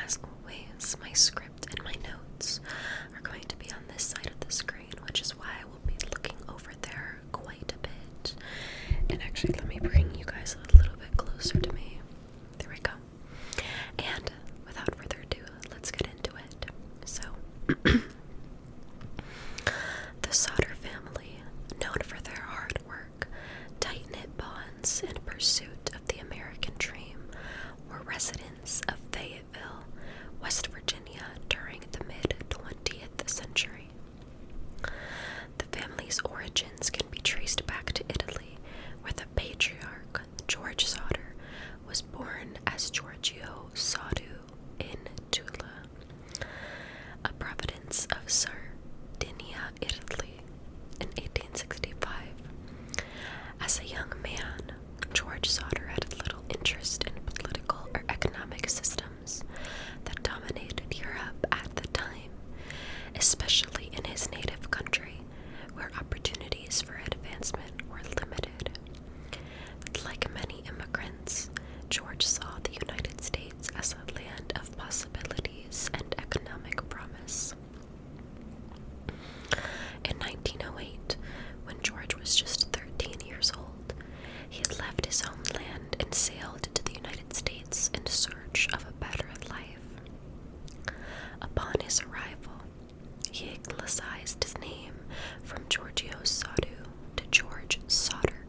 as always, my script and my notes are going to be on this side of the screen, which is why I will be looking over there quite a bit. And actually, let me bring you guys a little bit closer to me. There we go. And without further ado, let's get into it. So, the Sodder family, known for their hard work, tight-knit bonds, and pursuit of the American dream, were residents of Fayetteville, West Virginia during the mid-20th century. The family's origins can be traced back to Italy, where the patriarch, George Sodder, was born as Giorgio Soddu in Tula, a province of Sardinia, Italy, in 1865. As a young man, George Sodder had little interest in political or economic systems that dominated Europe at the time, especially in his native country, where opportunities for advancement were limited. Like many immigrants, George saw the United States as a land of possibilities and economic promise. In 1908, when George was just 13 years old, he had left his homeland and sailed to the United States in search of a better life. Upon his arrival, he anglicized his name from Giorgio Soddu to George Sodder,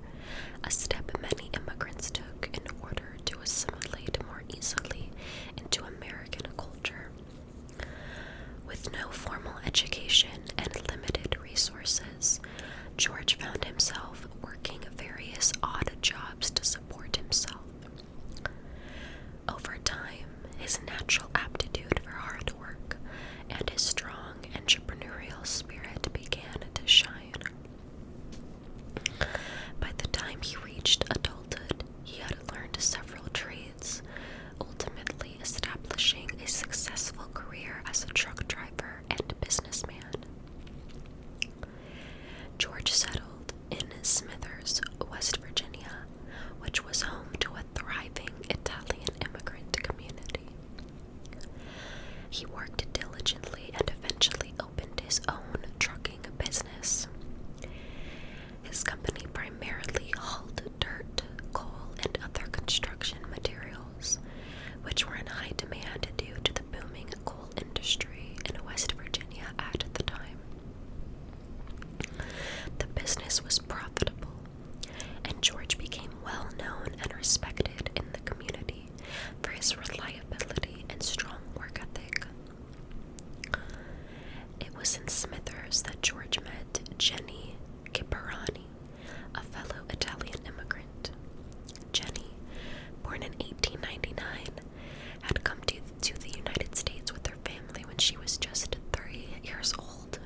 a step many immigrants took in order to assimilate more easily into American culture. With no formal education and limited resources, George found himself working various odd jobs to support himself. Over time, his natural aptitude for hard work and his strong entrepreneurial spirit began to shine. By the time he reached adulthood, he had learned several trades, ultimately establishing a successful career as a truck driver and businessman. George settled in Smithers, West Virginia, which was home to a thriving Italian immigrant community. He worked diligently and eventually opened his own trucking business. His company primarily hauled dirt, coal, and other construction materials, which were in high demand due to the booming coal industry in West Virginia at the time. The business was profitable, and George became well known and respected in the community for his reliability and strong work ethic. It was in Smithers that George met Jenny Kiparani, a fellow Italian immigrant. Jenny, born in 1899, had come to the United States with her family when she was just 3 years old.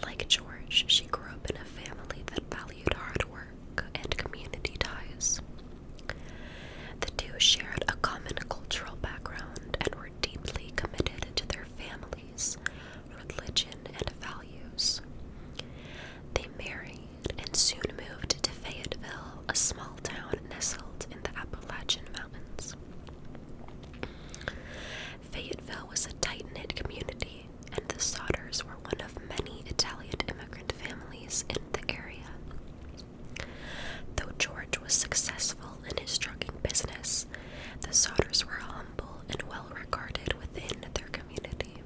Like George, she grew up in a family that valued hard work and community ties. The two shared a common cultural background and were deeply committed to their families, religion, and values. They married and soon moved to Fayetteville, a small town nestled in the Appalachian Mountains. Fayetteville was a tight-knit community, and the Sodders were one of many Italian immigrant families in the area. Though George was successful in his trucking business, the Sodders were humble and well-regarded within their community.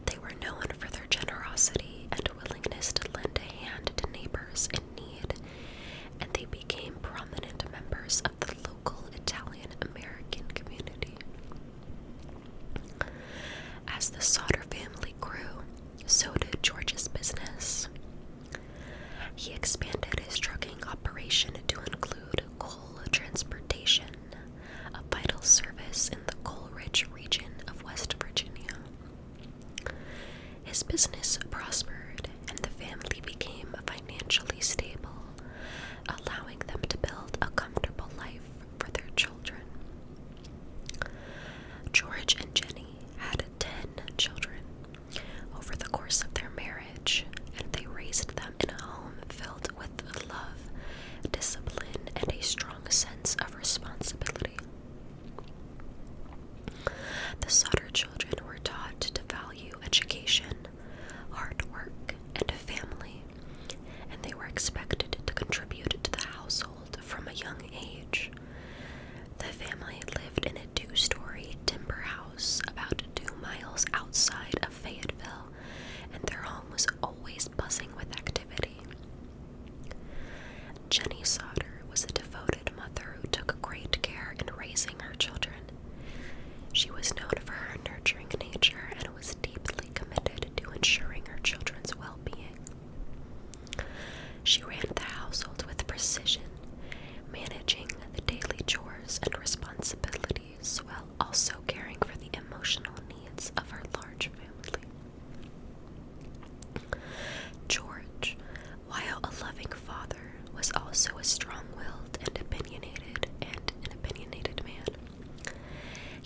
They were known for their generosity and willingness to lend a hand to neighbors in need, and they became prominent members of the local Italian-American community. As the Sodder family grew, so did George's business. He expanded his trucking operation to include coal transportation, a vital service in the coal-rich region of West Virginia. His business prospered, and the family became financially stable, allowing them to build a comfortable life for their children. George and Jenny had 10 children.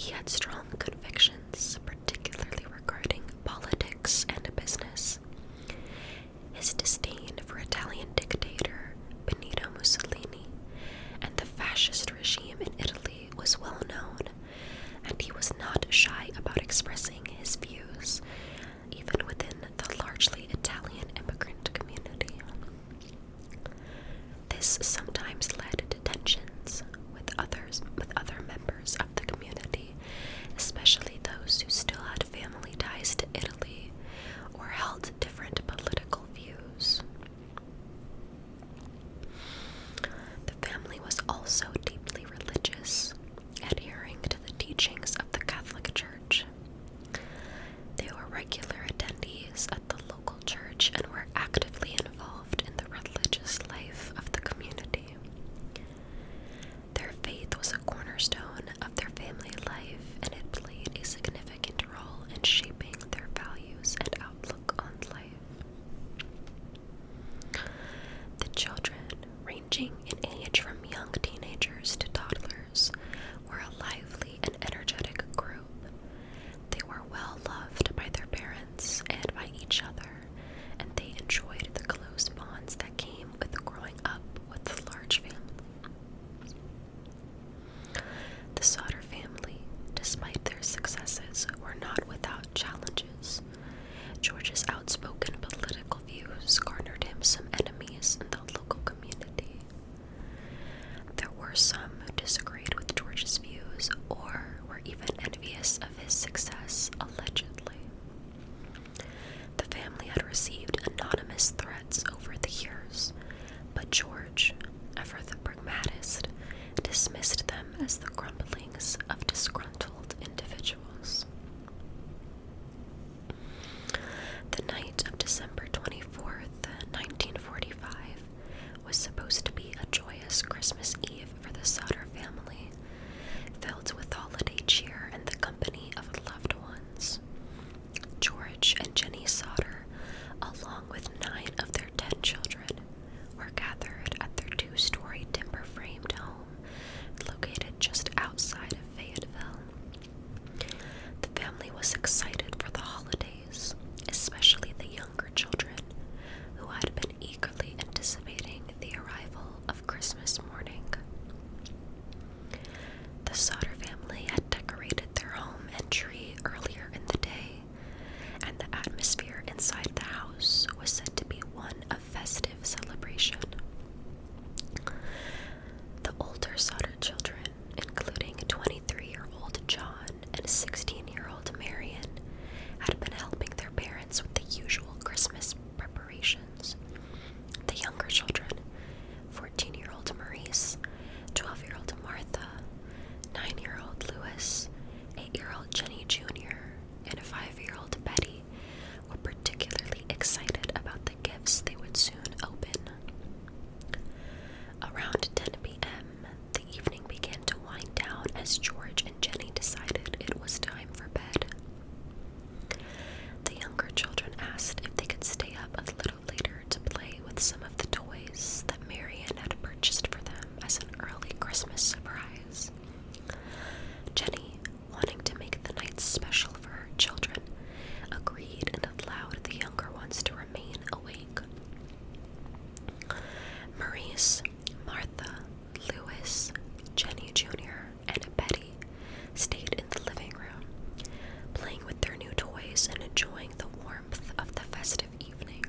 He had strong convictions, particularly regarding politics and business. His disdain for Italian dictator Benito Mussolini and the fascist regime in Italy was well known, and he was not shy about expressing his views, even within the largely Italian immigrant community. This sometimes led to tensions with other members of the community, especially those who still had family ties to Italy or held different political views. The family was also deeply religious, adhering to the teachings of the Catholic Church. They were regular attendees at the local church and were actively involved in the religious life of the community. Their faith was a cornerstone of their family life, and it played a significant role in shaping their values and outlook on life. The children, ranging in age from young teenagers to toddlers, were a lively and energetic group. They were well loved by their parents and by each other, and they enjoyed the close bonds that came with growing up with a large family. The Sodder family, despite their successes, were not without challenges. George's outspoken political views garnered him some enemies in the local community. There were some who disagreed with George's views or were even envious of his success, allegedly. The family had received anonymous threats over the years, but George, ever the pragmatist, dismissed them as the grumblings of disgruntled individuals. The night of December 24th, 1945, was supposed to be a joyous Christmas Eve for the Sodder family, filled with holiday cheer and the company of loved ones. George and Jenny Sodder, along with 9 of their 10 children, were gathered at their 2-story timber-framed home located just outside of Fayetteville. The family was excited for the holidays, especially the younger children, who had been eagerly anticipating the arrival of Christmas morning. The Sodder family had decorated their home and tree earlier in the day, and the atmosphere inside the house was said to be one of festive celebration. The older Sodder children, including 23-year-old John and 16-year-old Marion, had been helping their parents with the usual Christmas preparations. The younger children, 14-year-old Maurice, 12-year-old Martha, 9-year-old Louis, 8-year-old Jenny Jr., and 5-year-old Betty, were particularly excited about the gifts they would soon open. Around 10 p.m., the evening began to wind down as George and Jenny decided it was time for bed. The younger children asked if they could stay up a little later to play with some of the toys that Marion had purchased for them as an early Christmas surprise. Jenny, wanting to make the night special for her children, agreed and allowed the younger ones to remain awake. Maurice, Martha, Louis, Jenny Jr., and Betty stayed in the living room, playing with their new toys and enjoying the warmth of the festive evening.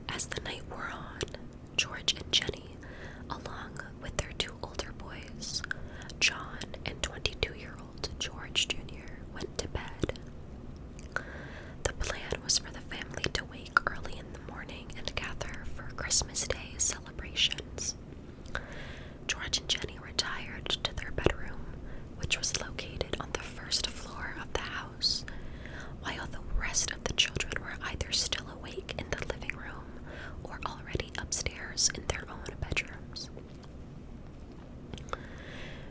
As the night wore on, George and Jenny, along with their 2 older boys, John and 22-year-old George Jr., went to bed. The plan was for the family to wake early in the morning and gather for Christmas Day celebrations. George and Jenny retired to their bedroom, which was located on the first floor of the house, while the rest of the children were either still awake in the living room or already upstairs in their own bedrooms.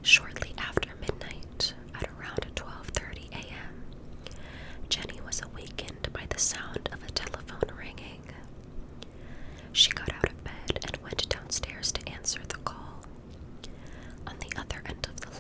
Shortly after midnight, at around 12:30 a.m., Jenny was awakened by the sound of a telephone ringing. She got out of bed and went downstairs to answer the call. On the other end of the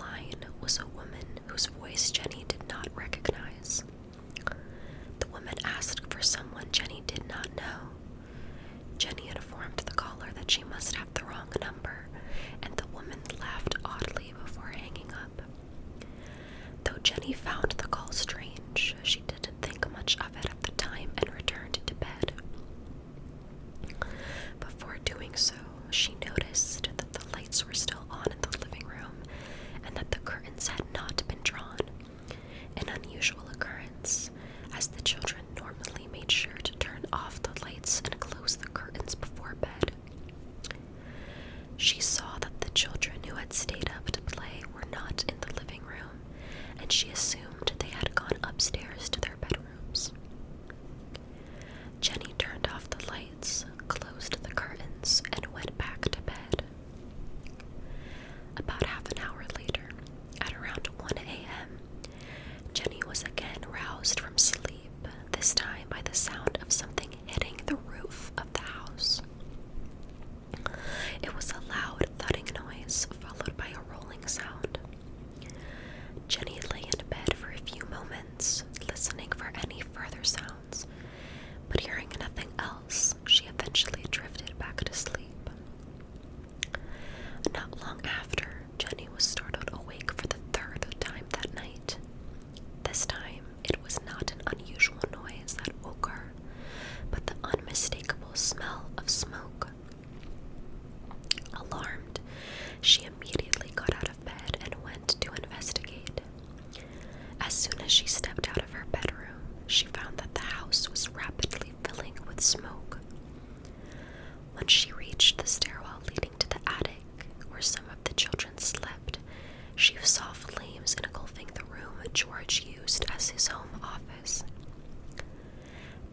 She saw flames engulfing the room George used as his home office.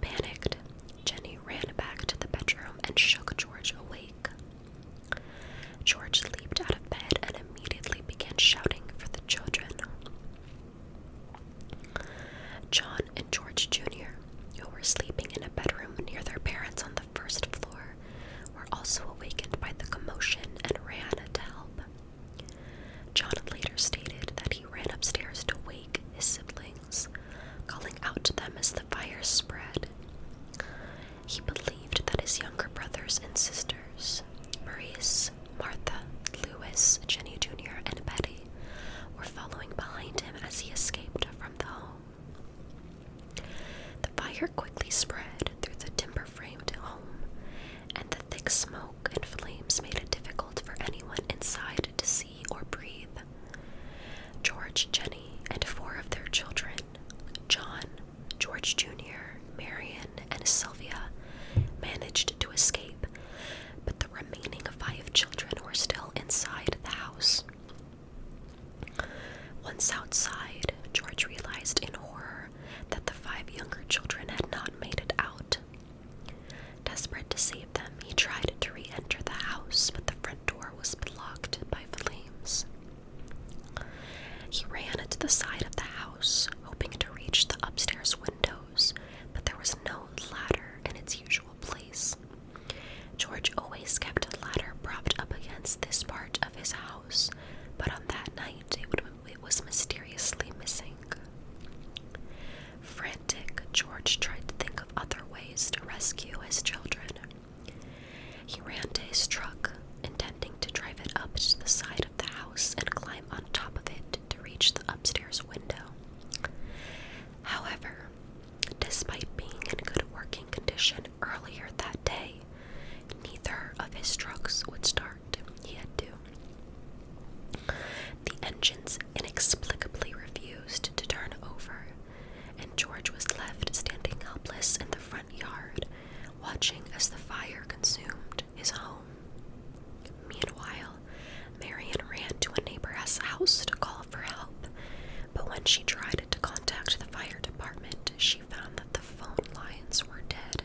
Panicked, Jenny ran back to the bedroom and shook George awake. George leaped out of bed and immediately began shouting for the children. John and George Jr., who were sleeping in a bedroom near their parents on the first floor, were also awakened by the commotion and ran to help. John later stated that he ran upstairs to wake his siblings, calling out to them as the fire spread. He believed that his younger brothers and sisters, Maurice, Martha, Louis, Jenny Jr., and Betty, were following behind him as he escaped from the home. The fire quickly spread through the timber-framed home, and the thick smoke and flames made it difficult for anyone inside to see or breathe. George, Jenny, and 4 of their children, John, George Jr., Marion, and Sylvia, managed to escape, but the remaining 5 children were still inside the house. Once outside, George realized in horror that the 5 younger children had not made it out. Desperate to save them, he tried to re-enter the house, but the front door was blocked by flames. He ran to the side of the house, hoping to reach the upstairs windows, but there was no ladder in its usual place. George always kept a ladder propped up against this part of his house, but on that night it was mysteriously missing. Frantic, George tried to think of other ways to rescue his children. He ran to his truck, intending to drive it up to the side of the house and climb on top of it to reach the upstairs window. However, despite being in good working condition earlier that day, neither of his trucks would start. He had to. The engines inexplicably refused to turn over, and George was left standing helpless in the front yard, watching as the fire consumed his home. Meanwhile, Marion ran to a neighbor's house to call for help, but when she tried to contact the fire department, she found that the phone lines were dead.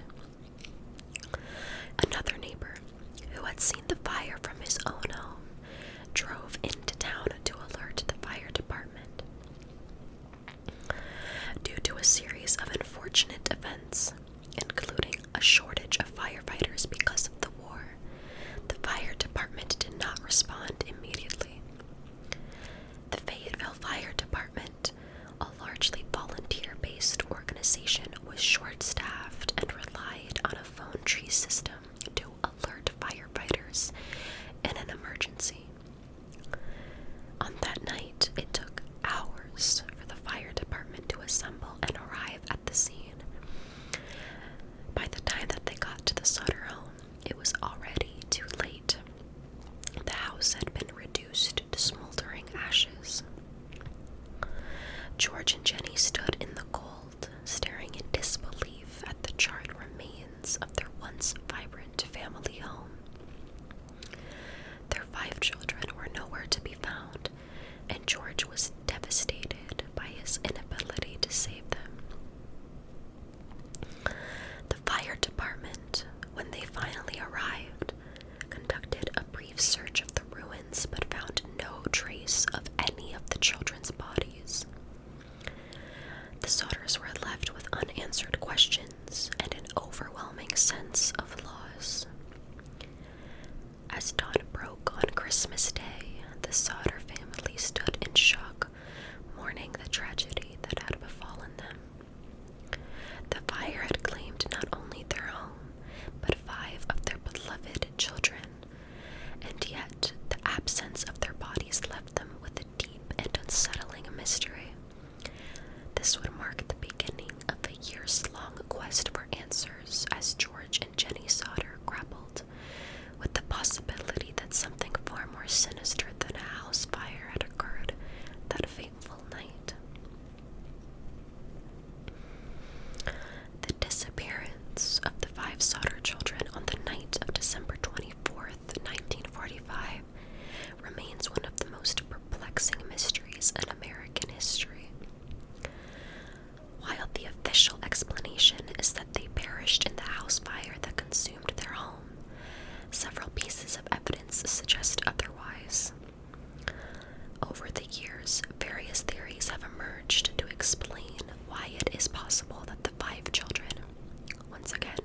Another neighbor, who had seen the fire from his own home, drove into town to alert the fire department. Due to a series of unfortunate events, including a shortage of firefighters because of the war, the fire department did not respond immediately. The Fayetteville Fire Department, a largely volunteer-based organization, was short-staffed and relied on a phone tree system to alert firefighters in an emergency. On that night, it took hours for the fire department to assemble and arrive at the scene. By the time that they got to the Sodder home, it was already too late. The house had been reduced to smoldering ashes. George and Jenny stood in the cold, staring in disbelief at the charred remains of their once vibrant family home. Their 5 children were nowhere to be found, and George was devastated by his inability to save them. The fire department, when they finally arrived, conducted a brief search of the ruins but found no trace of any of the children's bodies. The Sodders were left with unanswered questions and an overwhelming sense of loss. As dawn broke on Christmas Day, the Sodder family stood in shock, mourning the tragedy that had befallen them. The fire had claimed not only their home, but 5 of their beloved children, and yet the absence of their bodies left them with the days in American history. While the official explanation is that they perished in the house fire that consumed their home, several pieces of evidence suggest otherwise. Over the years, various theories have emerged to explain why it is possible that the 5 children, once again,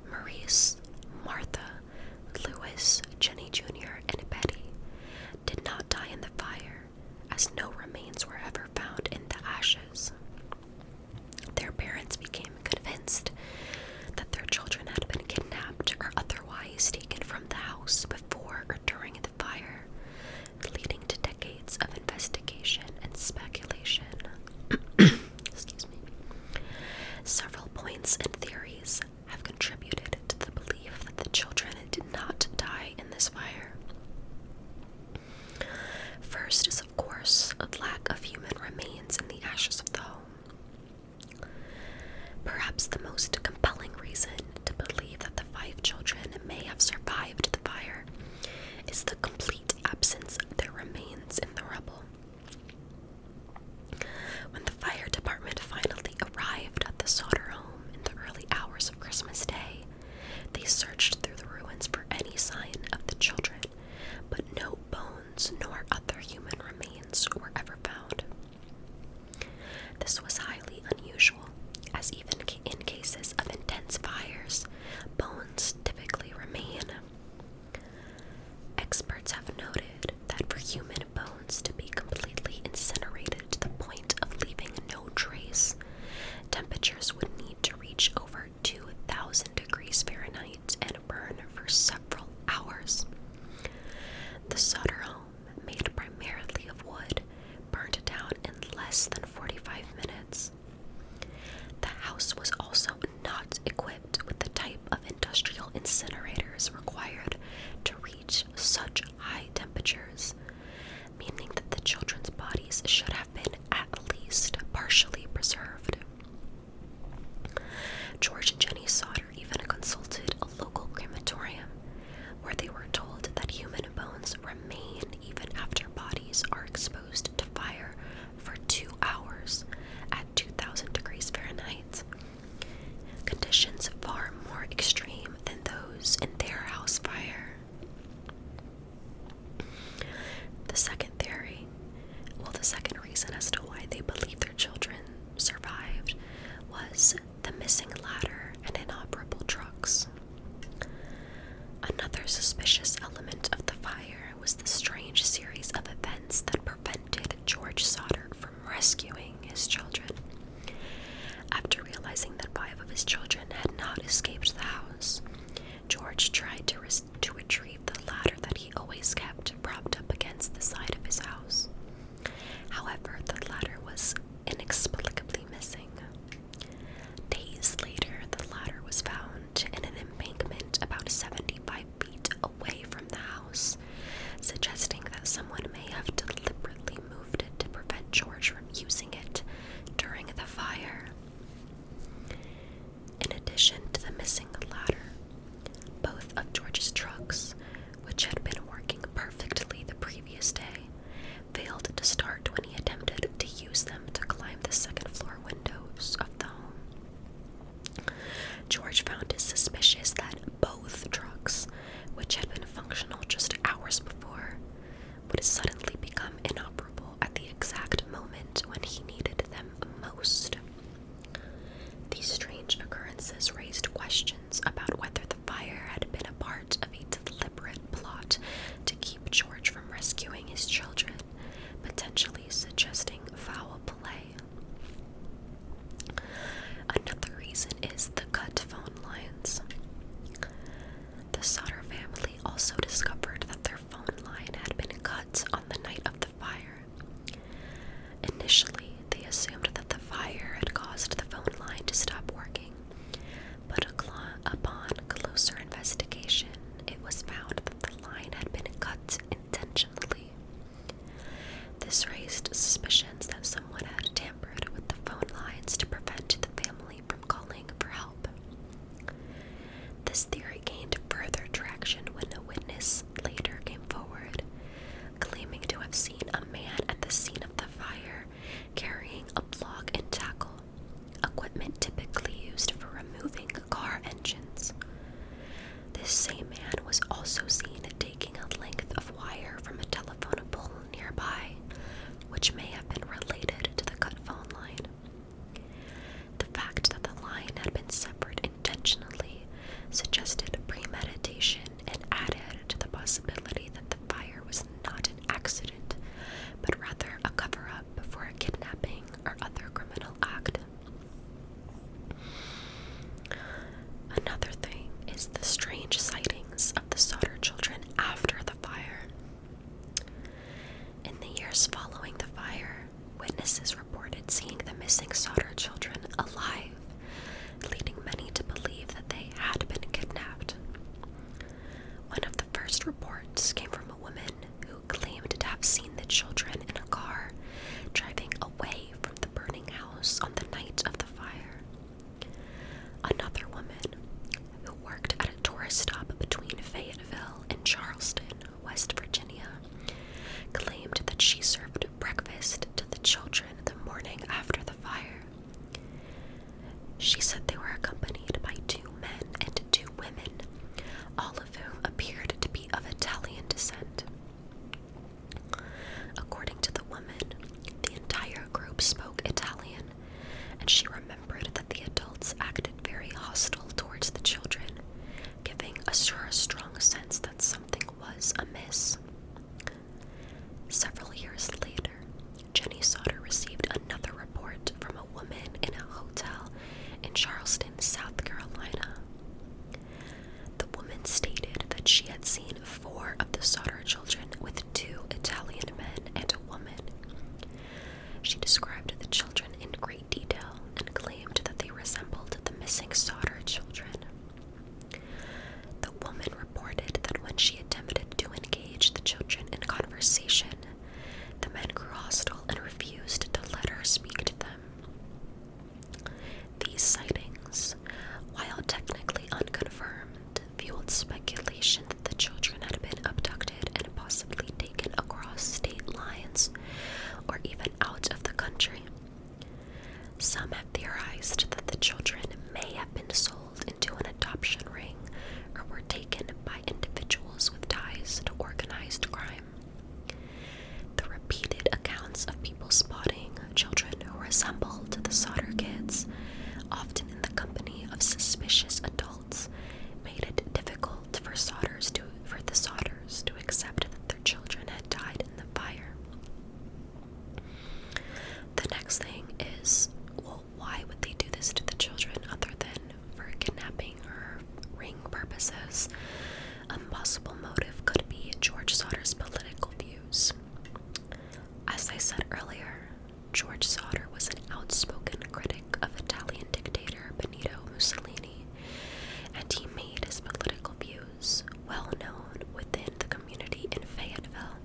Maurice, Martha, Louis, Jenny Jr., and Betty, did not die in the fire, as no remains were ever found in the ashes. Their parents became convinced that their children had been kidnapped or otherwise taken from the house before or during the fire, leading to decades of investigation and speculation. Excuse me. Several points and theories have contributed to the belief that the children did not die in this fire. First is, of course, a lack of human remains in the ashes of the home. Perhaps the most compelling reason to believe that the 5 children may have survived the fire is the complete absence of their remains in the rubble. When the fire department finally arrived at the Sodder home in the early hours of Christmas Day, they searched through the ruins for any sign of the children, but no bones nor other human remains were ever found. This was highly unusual, as even in cases of intense fires, bones typically remain. Experts have noted that for human bones to be completely incinerated to the point of leaving no trace, temperatures would need to reach over 2,000 degrees Fahrenheit and burn for several hours. The Sodder home, made primarily of wood, burned down in less than 45 minutes. The house was also not equipped with the type of industrial incinerators required to reach such high temperatures, meaning that the children's bodies should have been at least partially preserved. George and Jenny Sodder even consulted a local crematorium, where they were told that human bones remain even after bodies are exposed to fire for 2 hours at 2,000 degrees Fahrenheit. Conditions far more extreme than those in their house fire. The second reason as to why they believe their children survived was the missing ladder and inoperable trucks. Another suspicious element of the fire was the strange series of events that prevented George Sodder from rescuing his children. After realizing that 5 of his children had not escaped the house, George tried to retrieve the ladder that he always kept propped up against the side of his house. However, the ladder was inexplicably missing. Days later, the ladder was found in an embankment about 75 feet away from the house, suggesting that someone may have deliberately moved it to prevent George from using it during the fire. In addition to the missing ladder, both of George's trucks, which had been working perfectly the previous day, failed to start when he attempted to use them to climb the second-floor windows of the home. George found it suspicious that both trucks, which had been functional just hours before, would suddenly become inoperable at the exact moment when he needed them most. These strange occurrences raised questions about whether the fire had been a part of a deliberate plot to keep George from rescuing his children, potentially suggesting foul play. Another reason is the cut phone lines. The Sodder family also discovered that their phone line had been cut on the night of the fire. Initially, they assumed that the fire had caused the phone line to stop working, but upon closer investigation, it was found that the line had been cut intentionally. This raised suspicions that someone had tampered with the phone lines to prevent the family from calling for help. This theory gained further traction when a witness later came forward, claiming to have seen a man at the scene of the years following the fire, witnesses reported seeing the missing Sodder children alive, leading many to believe that they had been kidnapped. One of the first reports came from a woman who claimed to have seen the children in a car driving away from the burning house on the night of the fire. Another woman, who worked at a tourist stop between Fayetteville and Charleston, West Virginia, claimed that she served breakfast to the children the morning after the fire. She said they were accompanied by 2 men and 2 women, all of whom appeared to be of Italian descent. According to the woman, the entire group spoke Italian, and she remembered that the adults acted very hostile towards the children, giving a strong sense that something was amiss. Several years later, Jenny Sodder received another report from a woman in a hotel in Charleston, South Carolina. The woman stated that she had seen 4 of the Sodder children with 2 Italian men and a woman. She described the children in great detail and claimed that they resembled the missing Sodder children. The woman reported that when she attempted to engage the children in conversation, the men grew hostile and refused to let her speak to them. These sightings, while technically unconfirmed, fueled speculation that the children had been abducted and possibly taken across state lines or even out of the country. Some have theorized that the children may have been sold into an adoption ring or were taken by individuals with ties to organized crime. The repeated accounts of people spotting children who resembled the Sodder kids, often in the company of suspicious adults, made it difficult for the Sodders to accept that their children had died in the fire. The next thing is, well, why would they do this to the children other than for kidnapping or ring purposes? A possible motive could be George Sodder's political views. As I said earlier, George Sodder was an outspoken critic of Italian dictator Benito Mussolini, and he made his political views well known within the community in Fayetteville.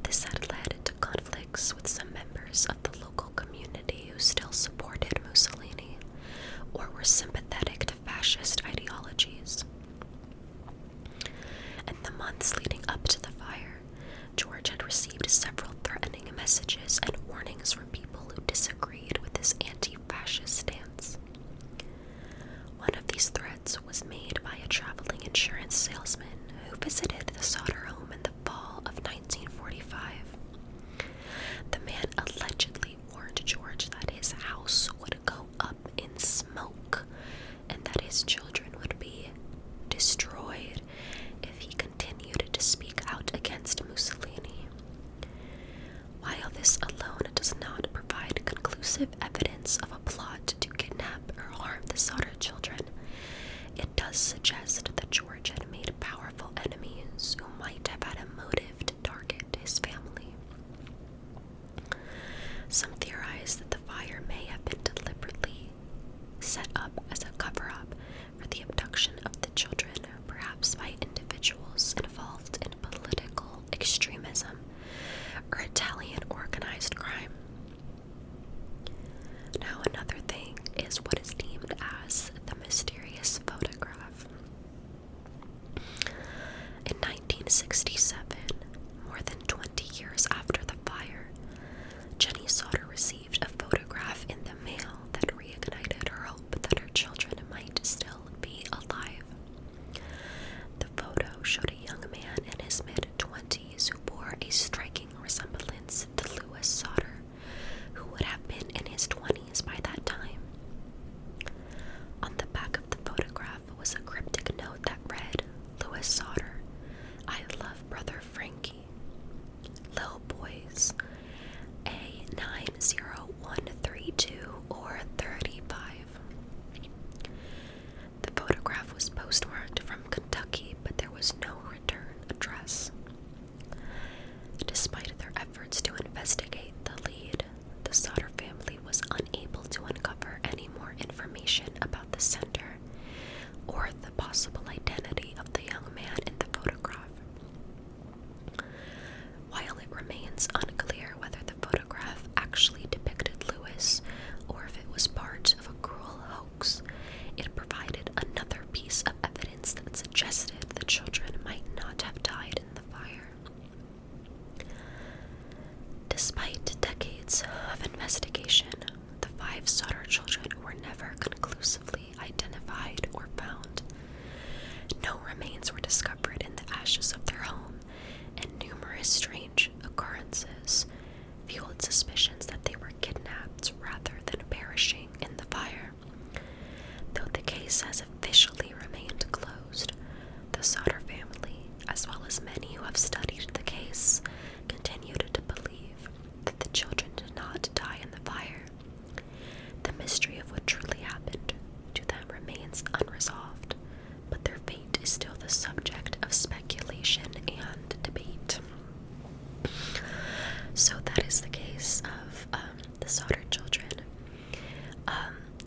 This had led to conflicts with some members of the local community who still supported Mussolini or were sympathetic to fascist ideologies. In the months leading up to the fire, George had received several threatening messages and warnings from people who disagreed with his anti-fascist stance. One of these threats was made by a traveling insurance salesman who visited the Sodder home in the fall of 1945. The man allegedly warned George that his house would go up in smoke and that his children would be destroyed if he continued to speak out against Mussolini. While this alone does not provide conclusive evidence of a plot to kidnap or harm the Sodder children, it does suggest that George had made powerful enemies who might have had a motive to target his family. Some theorize that the fire may have been deliberately set up as a cover-up for the abduction of the children, perhaps by individuals involved in political extremism or Italian organized crime. Now, another thing is what is deemed as the mysterious photograph. In 1967, more than 20 years after the fire, Jenny Sodder received a photograph in the mail that reignited her hope that her children might still be alive. The photo showed a young man in his mid-20s who bore a striking resemblance to Louis Sodder, who would have been in his 20s by that time. On the back of the photograph was a cryptic note that read, "Louis Sodder, I love brother Frankie. Little boys, A90132 or 35. The photograph was postmarked from Kentucky, but there was no return address. Despite their Despite decades of investigation, the 5 Sodder children were never conclusively identified or found. No remains were discovered in the ashes of their home, and numerous strange occurrences fueled suspicions that they were kidnapped rather than perishing in the fire. Though the case has officially remained closed, the Sodder family, as well as many who have studied the case, continued to believe that the children did not die in the fire. The mystery of what truly happened to them remains unresolved, but their fate is still the subject of speculation and debate. So that is the case of the Sodder children.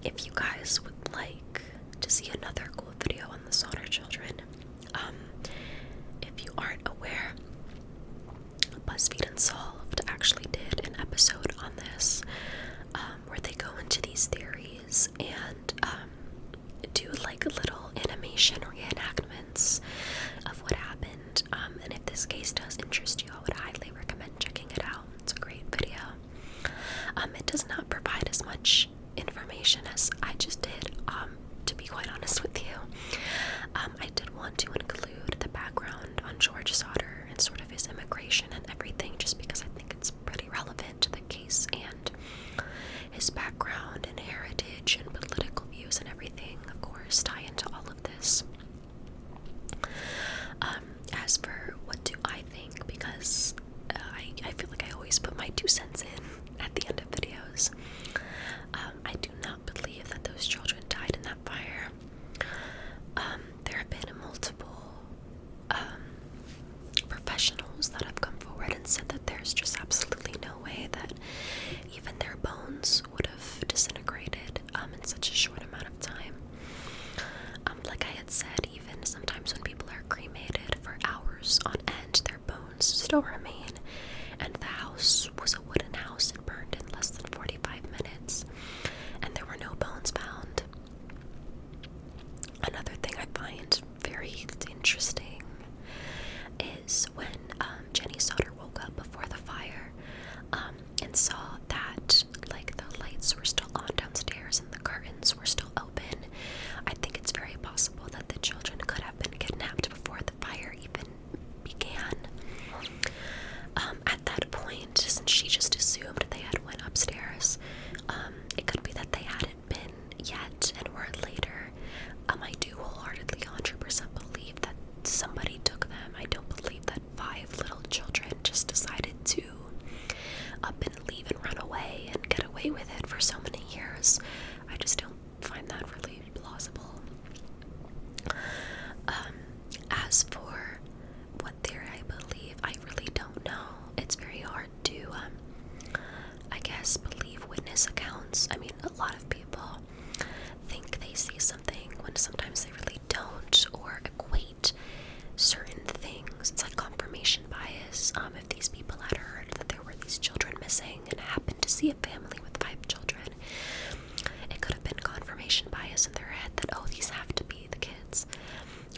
If you guys would like to see another cool video on the Sodder children, if you aren't aware, BuzzFeed Unsolved actually did an episode on this, where they go into these theories and do like little animation reenactments of what happened. And if this case does interest you, I would highly recommend checking it out. It's a great video. It does not provide as much information as I just did, to be quite honest with you. I did want to include the background on George Sodder and sort of his immigration and everything, just because I think it's pretty relevant to the case, and his background and heritage and political views and everything, of course, tie into all of this. As for what do I think, because I feel like I always put my 2 cents in at the end of videos. I do not believe that those children died in that fire. There have been multiple professionals that have come forward and said that there's just absolutely no way that even their bones would have disintegrated in such a short amount of time. Like I had said, even sometimes when people are cremated for hours on end, their bones still remain, and the house was a wooden house. It burned in less than 45 minutes, and there were no bones found. Another thing I find very interesting is when Jenny Sodder woke up before the fire and saw that like the lights were still on downstairs and the curtains were still open. I think it's very possible that the children could have been kidnapped before the fire even began. At that point, since she just assumed they had went upstairs, it could be that they hadn't been yet and were later. I do wholeheartedly 100% believe that somebody took them. I don't believe that 5 little children just decided to up and leave and run away and get away with it for so many years. I just don't find that really plausible. As for what theory I believe, I really don't know. It's very hard to, I guess, believe witness accounts. I mean, a lot of people think they see something when sometimes they really don't, or equate certain things. It's like confirmation bias. If these people had heard that there were these children missing and happened to see a family with 5 children, it could have been confirmation bias in their head that, oh, these have to be the kids.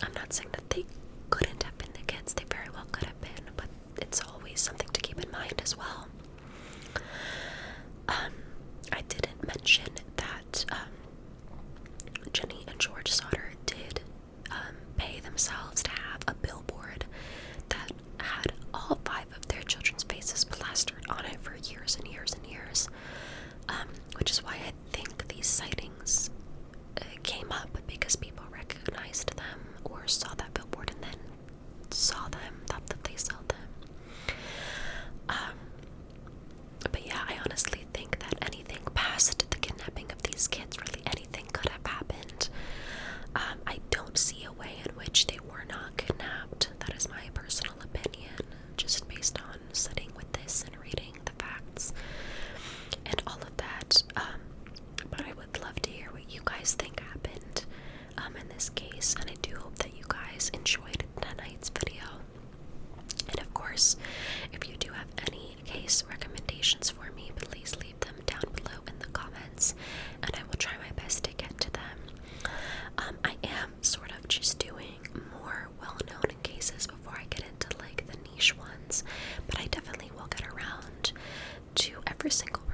I'm not saying that they couldn't have been the kids. They very well could have been, but it's always something to keep in mind as well. I didn't mention that Jenny and George Sodder did pay themselves to have a billboard that had all 5 of their children's faces plastered on it for years and years and years, which is why I think these sightings came up, because people recognized them or saw that billboard and then saw them, thought that they saw them. But yeah, I honestly think that anything past the kidnapping of these kids, really anything could have happened. I don't see a way in which they were not kidnapped. That is my personal opinion, just based on sitting with this and reading the facts and all of that. But I would love to hear what you guys think happened in this case, and I do hope that you guys enjoyed tonight's video. And of course, if you do have any case recommendations for me, please leave them down below in the comments, and I will try my best to get to them. I am sort of just doing more well-known cases before I get into like the niche ones, but I definitely will get around every single